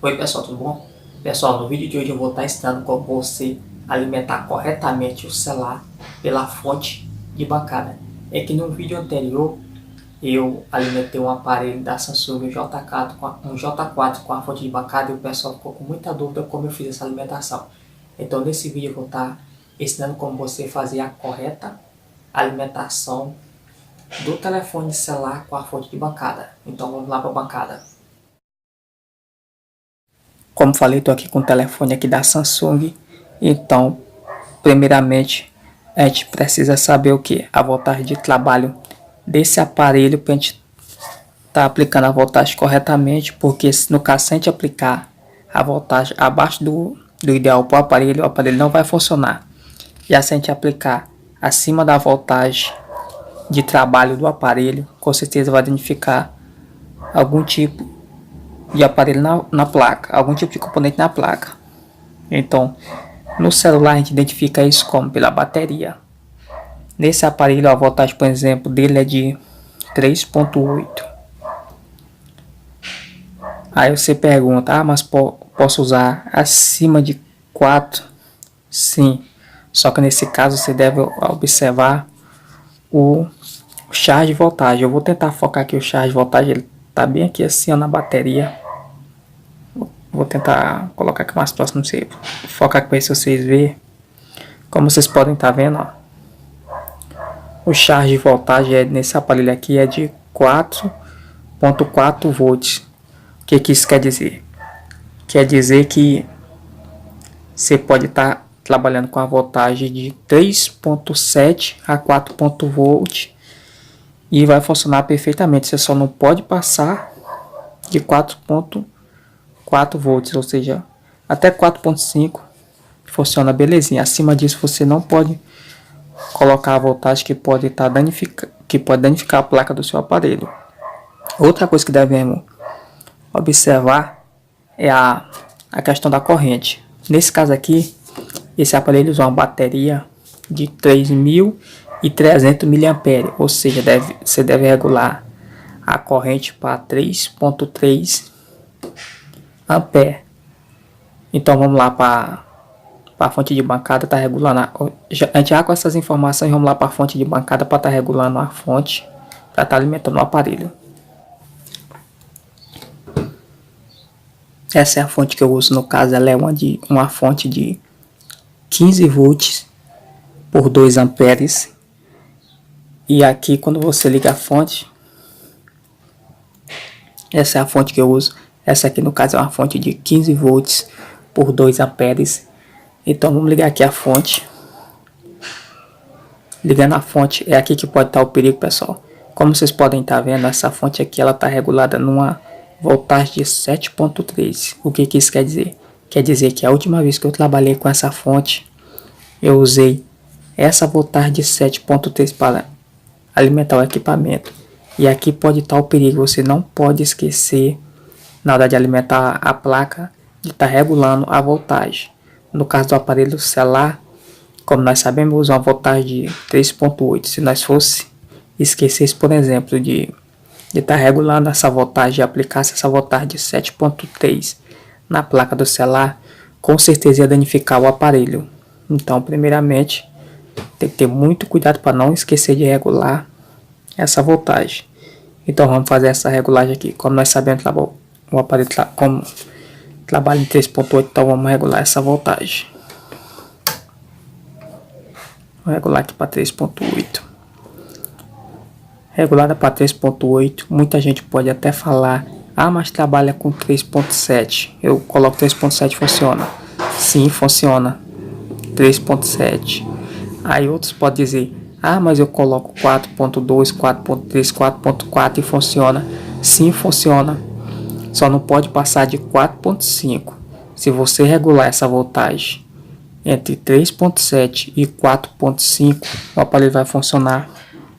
Oi pessoal, tudo bom? Pessoal, no vídeo de hoje eu vou estar ensinando como você alimentar corretamente o celular pela fonte de bancada. É que no vídeo anterior eu alimentei um aparelho da Samsung, um J4 com a fonte de bancada, e o pessoal ficou com muita dúvida como eu fiz essa alimentação. Então nesse vídeo eu vou estar ensinando como você fazer a correta alimentação do telefone celular com a fonte de bancada. Então vamos lá para a bancada. Como falei, estou aqui com o telefone aqui da Samsung. Então, primeiramente, a gente precisa saber o que? A voltagem de trabalho desse aparelho para a gente estar aplicando a voltagem corretamente. Porque no caso, se a gente aplicar a voltagem abaixo do ideal para o aparelho não vai funcionar. Já se a gente aplicar acima da voltagem de trabalho do aparelho, com certeza vai danificar algum tipo de aparelho na placa, algum tipo de componente na placa. Então, no celular a gente identifica isso como pela bateria. Nesse aparelho a voltagem, por exemplo, dele é de 3.8. Aí você pergunta, mas posso usar acima de 4? Sim, só que nesse caso você deve observar o charge de voltagem. Eu vou tentar focar aqui o charge de voltagem, ele tá bem aqui assim ó, na bateria. Vou tentar colocar aqui mais próximo, não sei, focar aqui para vocês verem. Como vocês podem estar vendo, ó, o charge de voltagem nesse aparelho aqui é de 4.4 volts. O que isso quer dizer? Quer dizer que você pode estar trabalhando com a voltagem de 3.7 a 4 volts e vai funcionar perfeitamente. Você só não pode passar de 4.4 volts, ou seja, até 4.5 funciona belezinha. Acima disso você não pode colocar a voltagem que pode danificar a placa do seu aparelho. Outra coisa que devemos observar é a questão da corrente. Nesse caso aqui, esse aparelho usa uma bateria de 3.300 mAh, ou seja, você deve regular a corrente para 3.3 ampere. Então vamos lá para a fonte de bancada, tá regulando a gente já com essas informações, vamos lá para a fonte de bancada para estar regulando a fonte para estar alimentando o aparelho. Essa é a fonte que eu uso, no caso ela é uma fonte de 15 volts por 2 amperes. E aqui quando você liga a fonte, essa é a fonte que eu uso. Essa aqui no caso é uma fonte de 15 volts por 2 amperes. Então vamos ligar aqui a fonte. Ligando a fonte, é aqui que pode estar o perigo, pessoal. Como vocês podem estar vendo, essa fonte aqui ela está regulada numa voltagem de 7.3. O que isso quer dizer? Quer dizer que a última vez que eu trabalhei com essa fonte, eu usei essa voltagem de 7.3 para alimentar o equipamento. E aqui pode estar o perigo, você não pode esquecer, na hora de alimentar a placa, de estar regulando a voltagem. No caso do aparelho celular, como nós sabemos, usa uma voltagem de 3.8. Se nós fosse esquecesse, por exemplo, de estar regulando essa voltagem e aplicasse essa voltagem de 7.3 na placa do celular, com certeza ia danificar o aparelho. Então, primeiramente, tem que ter muito cuidado para não esquecer de regular essa voltagem. Então, vamos fazer essa regulagem aqui. Como nós sabemos, o aparelho como trabalha em 3.8, então vamos regular essa voltagem. Vou regular aqui para 3.8. Regulada para 3.8, muita gente pode até falar, mas trabalha com 3.7. Eu coloco 3.7, funciona? Sim, funciona. 3.7. Aí outros podem dizer, mas eu coloco 4.2, 4.3, 4.4 e funciona. Sim, funciona. Só não pode passar de 4.5. Se você regular essa voltagem entre 3.7 e 4.5, o aparelho vai funcionar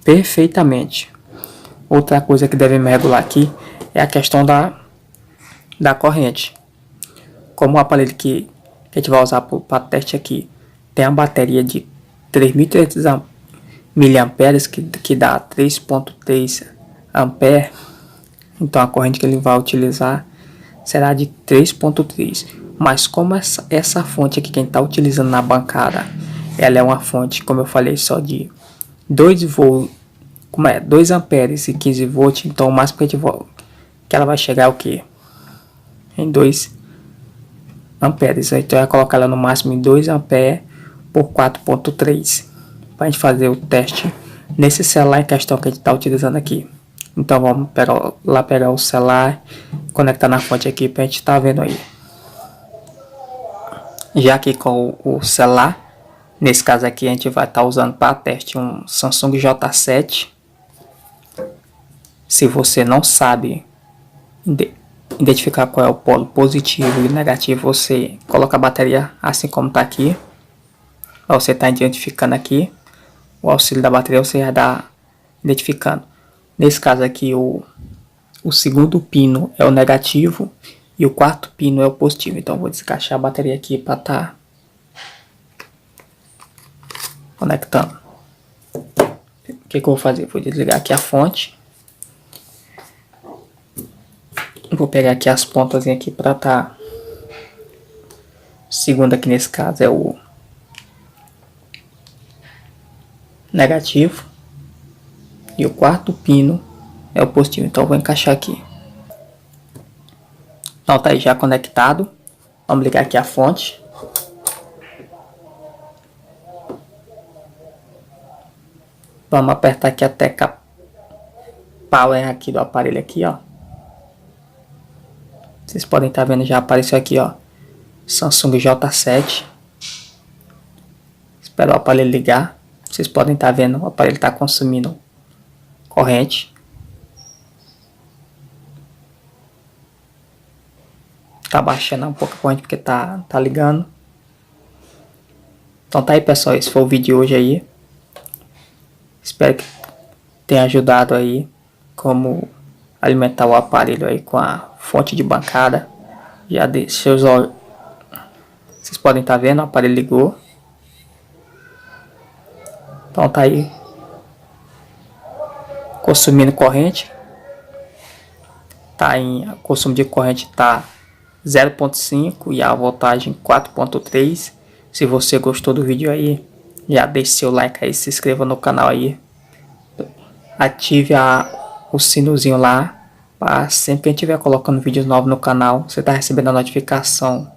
perfeitamente. Outra coisa que devemos regular aqui é a questão da corrente. Como o aparelho que a gente vai usar para teste aqui tem a bateria de 3.300 mAh, que dá 3.3 ampere, então a corrente que ele vai utilizar será de 3.3. Mas como essa fonte aqui que a gente está utilizando na bancada, ela é uma fonte, como eu falei, só de 2 volts, 2 amperes e 15 volts, então o máximo que ela vai chegar é o que? Em 2 amperes. Então eu ia colocar ela no máximo em 2 amperes por 4.3 para a gente fazer o teste nesse celular em questão que a gente está utilizando aqui. Então vamos pegar o celular, conectar na fonte aqui para a gente estar vendo aí. Já que com o celular, nesse caso aqui a gente vai estar usando para teste um Samsung J7. Se você não sabe identificar qual é o polo positivo e negativo, você coloca a bateria assim como está aqui. Você está identificando aqui. O auxílio da bateria você vai dar identificando. Nesse caso aqui o segundo pino é o negativo e o quarto pino é o positivo. Então vou descaixar a bateria aqui para estar conectando. O que eu vou fazer? Vou desligar aqui a fonte. Vou pegar aqui as pontas aqui para estar. O segundo aqui nesse caso é o negativo e o quarto pino é o positivo. Então eu vou encaixar aqui. Então tá aí já conectado. Vamos ligar aqui a fonte. Vamos apertar aqui a tecla power aqui do aparelho aqui, ó. Vocês podem estar vendo, já apareceu aqui, ó, Samsung J7. Espero o aparelho ligar. Vocês podem estar vendo, o aparelho está consumindo corrente. Tá baixando um pouco a corrente porque tá ligando. Então tá aí, pessoal, esse foi o vídeo de hoje aí. Espero que tenha ajudado aí como alimentar o aparelho aí com a fonte de bancada. Já deixei os olhos. Vocês podem estar vendo, o aparelho ligou. Então tá aí consumindo corrente. Tá em consumo de corrente tá 0.5 e a voltagem 4.3. Se você gostou do vídeo aí, já deixe seu like aí, se inscreva no canal aí. Ative o sinozinho lá, para sempre que a gente estiver colocando vídeos novos no canal, você tá recebendo a notificação